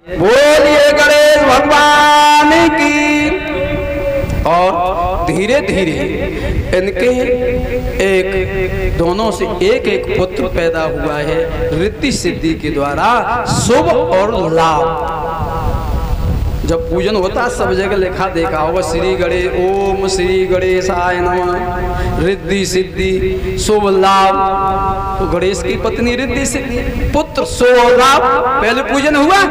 बोलिए गणेश भगवान की। और धीरे धीरे इनके एक दोनों से एक एक पुत्र पैदा हुआ है रिद्धि सिद्धि के द्वारा, शुभ और लाभ। जब पूजन होता सब जगह लिखा देखा होगा श्री गणेश, ओम श्री गणेशाय नमः, रिद्धि सिद्धि शुभ लाभ। तो गणेश की पत्नी रिद्धि सिद्धि, पुत्र शुभ लाभ, पहले पूजन हुआ।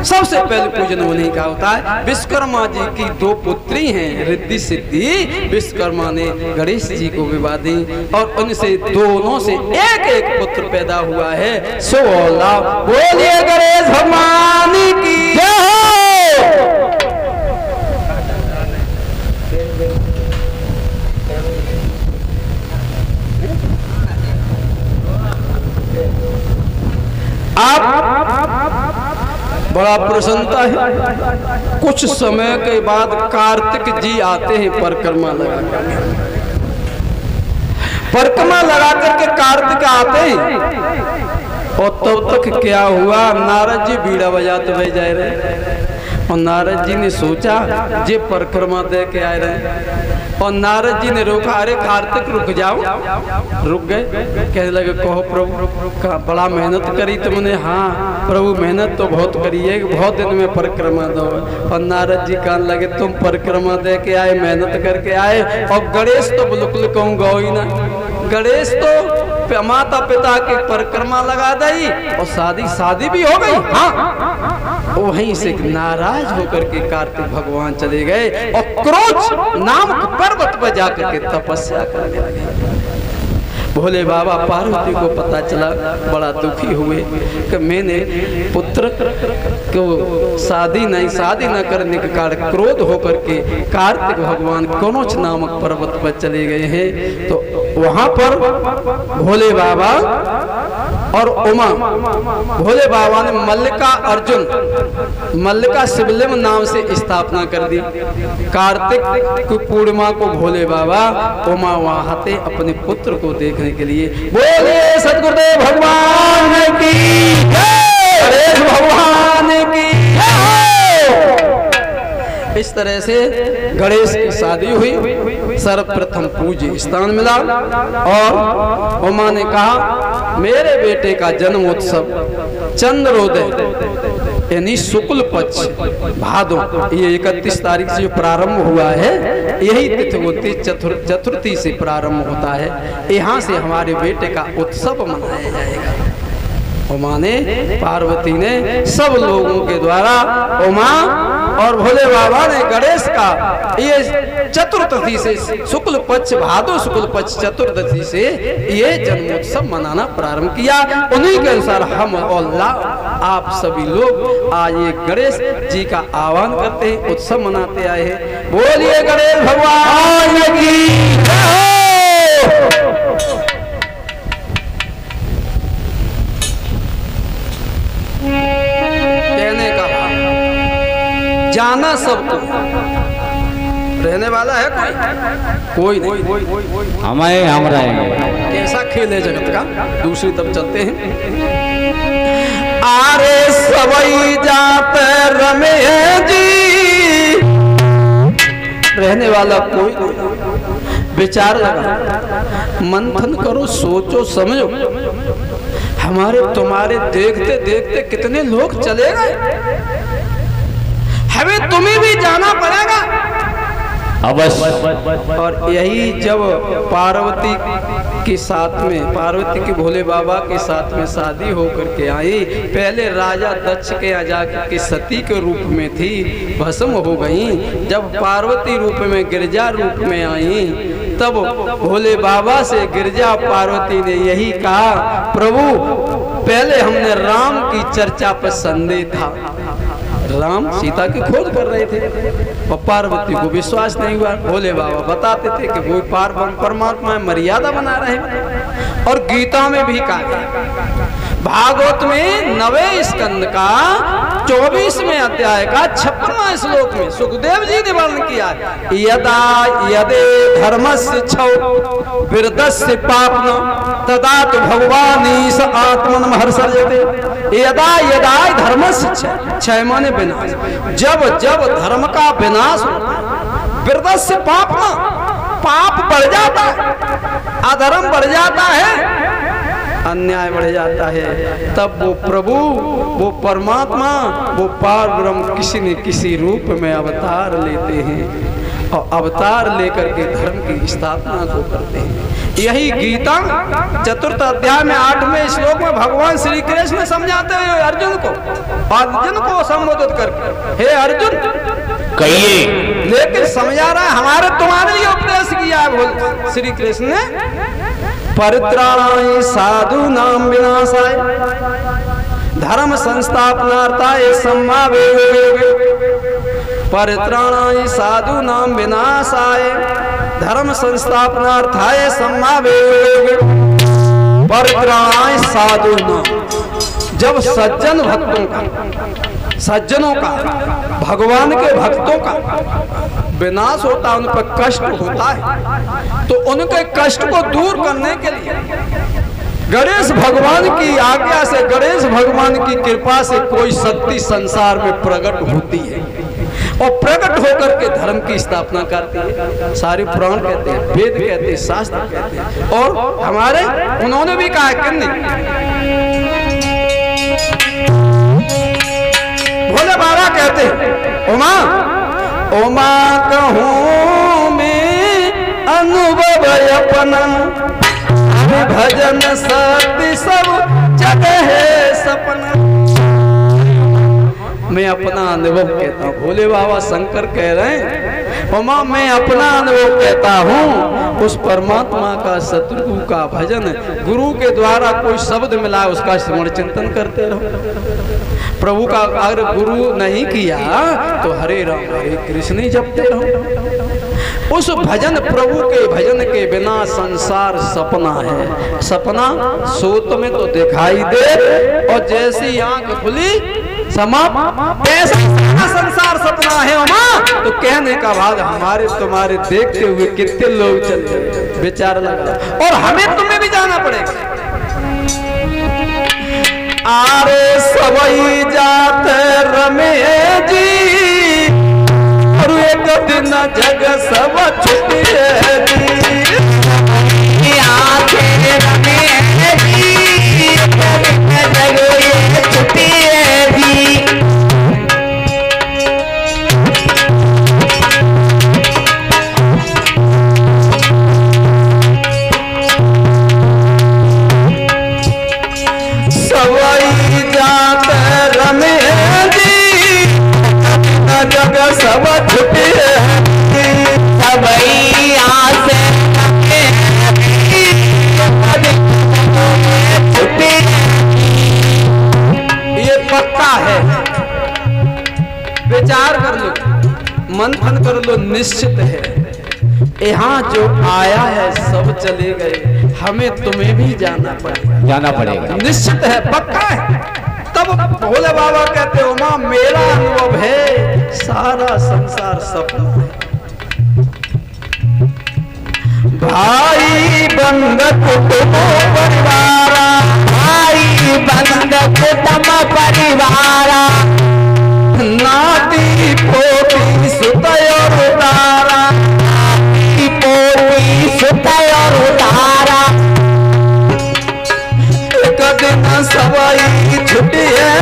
सबसे पहले पूजन उन्हीं का होता है। विश्वकर्मा जी की दो पुत्री हैं रिद्धि सिद्धि। विश्वकर्मा ने गणेश जी को विवाह दी और उनसे दोनों से एक एक पुत्र पैदा हुआ है, शुभ और लाभ। बोलिए गणेश भगवान की जय हो। बड़ा प्रसन्नता है। कुछ समय के बाद कार्तिक जी आते हैं परिक्रमा लगा कर, परिक्रमा लगा करके कार्तिक आते हैं। और तब तक क्या हुआ, नारद जी बीड़ा बजाते हुए जा रहे और नारद जी ने सोचा जे परिक्रमा दे के आए रहे और नारद जी ने रोका, अरे कार्तिक रुक जाओ। रुक गए, कहने लगे कहो प्रभु बड़ा मेहनत करी तुमने। हाँ प्रभु मेहनत तो बहुत करी है, बहुत दिन में परिक्रमा दो। और नारद जी कहने लगे तुम परिक्रमा दे के आए, मेहनत करके आए, और गणेश तो बिल्कुल कहूँ गौ ही ना। गणेश तो माता पिता की परिक्रमा लगा दी और शादी भी हो गई। हाँ वहीं से नाराज होकर के कार्तिक भगवान चले गए और क्रोध नामक पर्वत पर जाकर के तपस्या करने लगे। भोले बाबा पार्वती को पता चला, बड़ा दुखी हुए कि मैंने पुत्र को शादी न करने के कारण क्रोध होकर के कार्तिक भगवान कौनोच नामक पर्वत पर चले गए हैं। तो वहां पर भोले बाबा और उमा, भोले बाबा ने मल्लिका शिवलिंग नाम से स्थापना कर दी। कार्तिक की पूर्णिमा को भोले बाबा उमा वहां आते अपने पुत्र को देखने के लिए। बोलिए सतगुरुदेव भगवान की जय, गणेश भगवान की जय। इस तरह से गणेश की शादी हुई, सर्वप्रथम पूज्य स्थान मिला। और उमा ने कहा मेरे बेटे का जन्म उत्सव चंद्रोदय यानी शुक्ल पक्ष भादो, ये 31 तारीख से जो प्रारंभ हुआ है, यही तिथि होती चतुर्थी से प्रारंभ होता है। यहाँ से हमारे बेटे का उत्सव मनाया जाएगा। उमा ने, पार्वती ने सब लोगों के द्वारा उमा और भोले बाबा ने गणेश का ये चतुर्थी से शुक्ल पक्ष भादो शुक्ल पक्ष चतुर्दशी से ये जन्मोत्सव मनाना प्रारंभ किया। उन्हीं के अनुसार हम और आप सभी लोग आज ये गणेश जी का आह्वान करते हैं, उत्सव मनाते आए हैं। बोलिए गणेश भगवान की जय। कहने का भाव जाना सबको, रहने वाला है कोई नहीं, हमें हम रहेंगे। कैसा खेल है जगत का। दूसरी तरफ चलते हैं। आरे सबई जाते रमे जी, रहने वाला कोई नहीं। विचार लगा, मंथन करो, सोचो समझो। हमारे तुम्हारे देखते देखते कितने लोग चले गए, हमें तुम्हें भी जाना पड़ेगा अवश्य। और यही जब पार्वती के साथ में, पार्वती की भोले बाबा के साथ में शादी होकर के आई, पहले राजा दक्ष के यहाँ जाकर के सती के रूप में थी, भस्म हो गई। जब पार्वती रूप में, गिरजा रूप में आई, तब भोले बाबा से गिरजा पार्वती ने यही कहा, प्रभु पहले हमने राम की चर्चा पर संदेह था, राम सीता की खोज कर रहे थे और पार्वती को विश्वास नहीं हुआ। भोले बाबा बताते थे कि वो परमात्मा मर्यादा बना रहे, और गीता में भी कहा भागवत में 9वें स्कंद का 24वें अध्याय का 56वां श्लोक में सुखदेव जी ने वर्णन किया है, यदा यदे धर्मस्य छौ विरदस्य पापन तदा तो भगवान स आत्मन महर्षयते। यदा यदा धर्मस्य क्षय माने विनाश, जब जब धर्म का विनाश होता है, विरदस्य पापन पाप बढ़ जाता है, अधर्म बढ़ जाता है, अन्याय बढ़ जाता है, तब वो प्रभु, वो परमात्मा, वो पार ब्रह्म किसी न किसी रूप में अवतार लेते हैं और अवतार लेकर के धर्म की स्थापना को करते हैं। यही गीता चतुर्थ अध्याय में 8वें श्लोक में भगवान श्री कृष्ण समझाते हैं अर्जुन को संबोधित करके, हे अर्जुन कहिए, लेकिन समझा रहा है हमारे तुम्हारे लिए उपदेश किया है श्री कृष्ण ने, परित्राणाय साधूनां विनाशाय धर्म संस्थापनार्थाय सम्मावेगे। परित्राणाय साधूनां विनाशाय धर्म संस्थापनार्थाय सम्मावेगे। परित्राणाय साधूनां, जब सज्जन भक्तों का, सज्जनों का, भगवान के भक्तों का विनाश होता है, उन पर कष्ट होता है, तो उनके कष्ट को दूर करने के लिए गणेश भगवान की आज्ञा से, गणेश भगवान की कृपा से कोई शक्ति संसार में प्रकट होती है और प्रकट होकर के धर्म की स्थापना करती है। सारे पुराण कहते हैं, वेद कहते हैं, शास्त्र कहते हैं, और हमारे उन्होंने भी कहा कि नहीं, भोले बाबा कहते हैं, उमा उमा कहूँ मैं अनुभव अपना, भजन सत्य सब जगह है सपना। मैं अपना अनुभव कहता हूँ, भोले बाबा शंकर कह रहे हैं, उमा मैं अपना अनुभव कहता हूँ, उस परमात्मा का, सतगुरु का भजन, गुरु के द्वारा कोई शब्द मिला उसका स्मरण चिंतन करते रहो। प्रभु का अगर गुरु नहीं किया तो हरे राम हरे कृष्ण ही जपते रहो। उस भजन, प्रभु के भजन के बिना संसार सपना है। सपना सोत में तो दिखाई दे और जैसी आंख खुली समाप्त, ऐसा संसार सपना है मां। तो कहने का भाग हमारे तुम्हारे देखते हुए कितने लोग चलते, विचार लगा, और हमें तुम्हें भी जाना पड़ेगा। आरे सबई जाते रमे जी, और एक दिन जग सब छुट्टी जी, आते रमे जी, जग ये छुट्टी जी। जग सब छुट्टी सबई आसे छुट्टी, ये पक्का है, विचार कर लो, मंथन कर लो, निश्चित है। यहाँ जो आया है सब चले गए, हमें तुम्हें भी जाना पड़ेगा, निश्चित है, पक्का है। तब भोले बाबा कहते हो मां मेरा अनुभव है, सारा संसार सपना है। भाई बंद कुटुंब परिवार, भाई बंद कुटुंब परिवार, नाती पोती सुतयोर उतारा, पोती सुतयोर उतारा, एक दिन सबई छुट्टी है,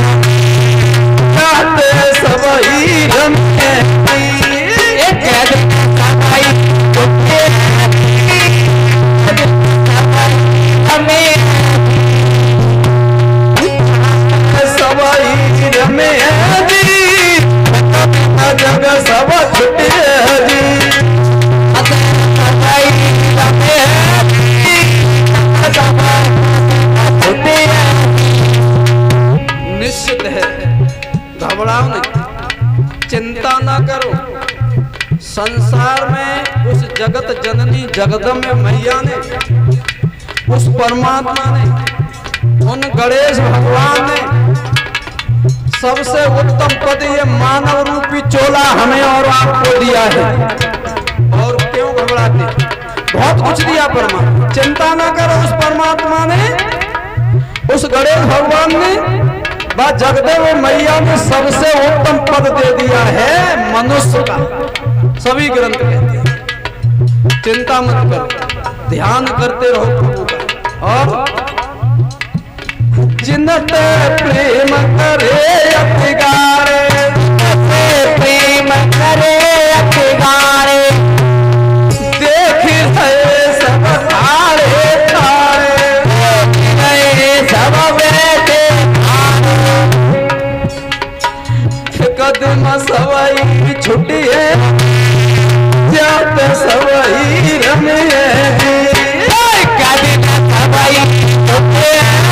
कहते सबई रमे, एक दिन सबई छुट्टी है, हमें सबई रमे जी, जग सब छुट्टी है जी, सबई रमे निश्चित है। घबराओ नहीं, चिंता ना करो। संसार में उस जगत जननी जगदम्बा मैया ने, उस परमात्मा ने उन गणेश भगवान ने सबसे उत्तम पद ये मानव रूपी चोला हमें और आपको दिया है। और क्यों घबराते, बहुत कुछ दिया परमात्मा, चिंता ना करो। उस परमात्मा ने, उस गणेश भगवान ने व जगदेव मैया ने सबसे उत्तम पद दे दिया है मनुष्य का। सभी ग्रंथ कहते हैं, चिंता मत करो, ध्यान करते रहो प्रभु का। और जिनते प्रेम करे अतिगारे, प्रेम करे अतिगारे, देख गए सब थारे थारे, गए सब बैठे कदम सवाई छुटिए, जात सवाई रमिए, कदम सवाई छुटिए,